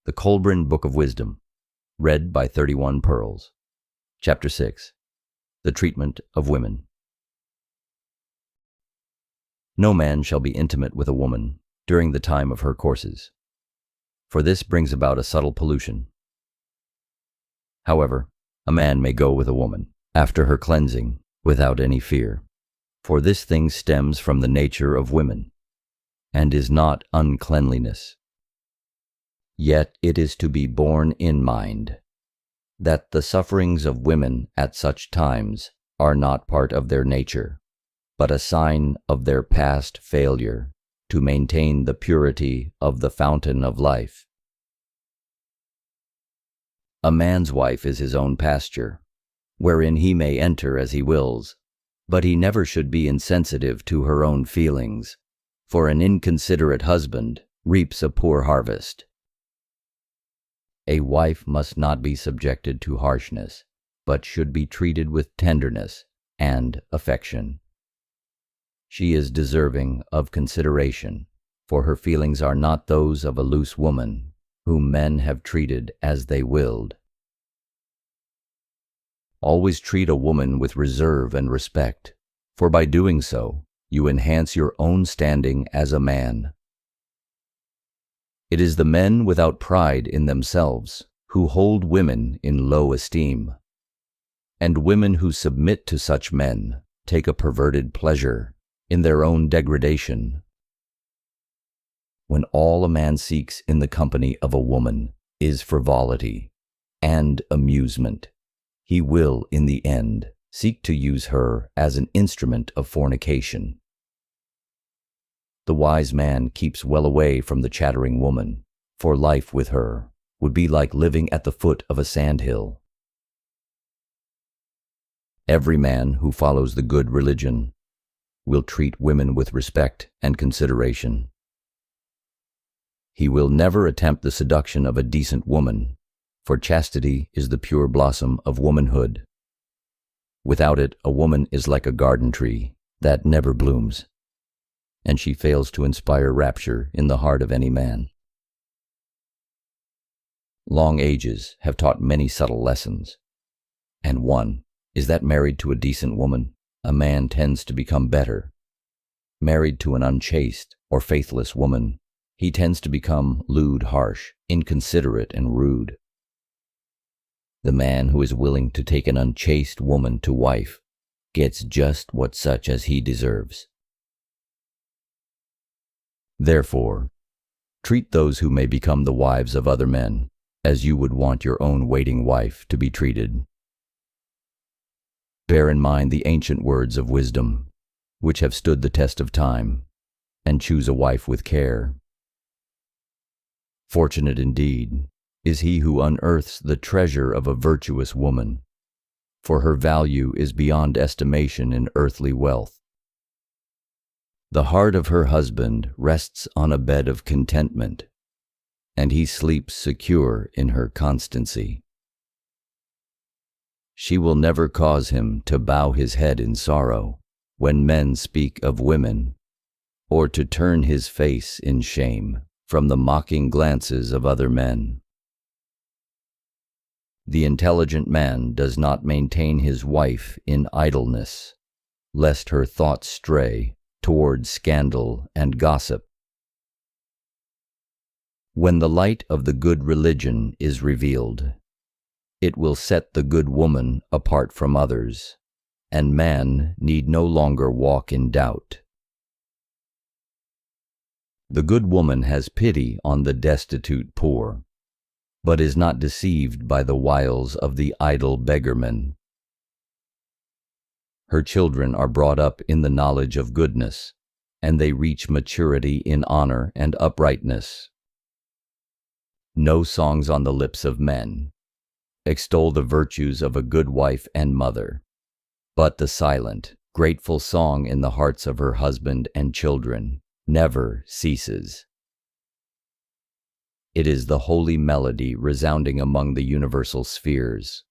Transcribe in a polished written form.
The Kolbrin Book of Wisdom, read by 31 Pearls. Chapter 6. The Treatment of Women. No man shall be intimate with a woman during the time of her courses, for this brings about a subtle pollution. However, a man may go with a woman after her cleansing without any fear, for this thing stems from the nature of women, and is not uncleanliness. Yet it is to be borne in mind that the sufferings of women at such times are not part of their nature, but a sign of their past failure to maintain the purity of the fountain of life. A man's wife is his own pasture, wherein he may enter as he wills, but he never should be insensitive to her own feelings, for an inconsiderate husband reaps a poor harvest. A wife must not be subjected to harshness, but should be treated with tenderness and affection. She is deserving of consideration, for her feelings are not those of a loose woman, whom men have treated as they willed. Always treat a woman with reserve and respect, for by doing so, you enhance your own standing as a man. It is the men without pride in themselves who hold women in low esteem, and women who submit to such men take a perverted pleasure in their own degradation. When all a man seeks in the company of a woman is frivolity and amusement, he will, in the end, seek to use her as an instrument of fornication. The wise man keeps well away from the chattering woman, for life with her would be like living at the foot of a sandhill. Every man who follows the good religion will treat women with respect and consideration. He will never attempt the seduction of a decent woman, for chastity is the pure blossom of womanhood. Without it, a woman is like a garden tree that never blooms, and she fails to inspire rapture in the heart of any man. Long ages have taught many subtle lessons, and one is that married to a decent woman, a man tends to become better. Married to an unchaste or faithless woman, he tends to become lewd, harsh, inconsiderate, and rude. The man who is willing to take an unchaste woman to wife gets just what such as he deserves. Therefore, treat those who may become the wives of other men as you would want your own waiting wife to be treated. Bear in mind the ancient words of wisdom, which have stood the test of time, and choose a wife with care. Fortunate indeed is he who unearths the treasure of a virtuous woman, for her value is beyond estimation in earthly wealth. The heart of her husband rests on a bed of contentment, and he sleeps secure in her constancy. She will never cause him to bow his head in sorrow when men speak of women, or to turn his face in shame from the mocking glances of other men. The intelligent man does not maintain his wife in idleness, lest her thoughts stray toward scandal and gossip. When the light of the good religion is revealed, it will set the good woman apart from others, and man need no longer walk in doubt. The good woman has pity on the destitute poor, but is not deceived by the wiles of the idle beggarman. Her children are brought up in the knowledge of goodness, and they reach maturity in honor and uprightness. No songs on the lips of men extol the virtues of a good wife and mother, but the silent, grateful song in the hearts of her husband and children never ceases. It is the holy melody resounding among the universal spheres,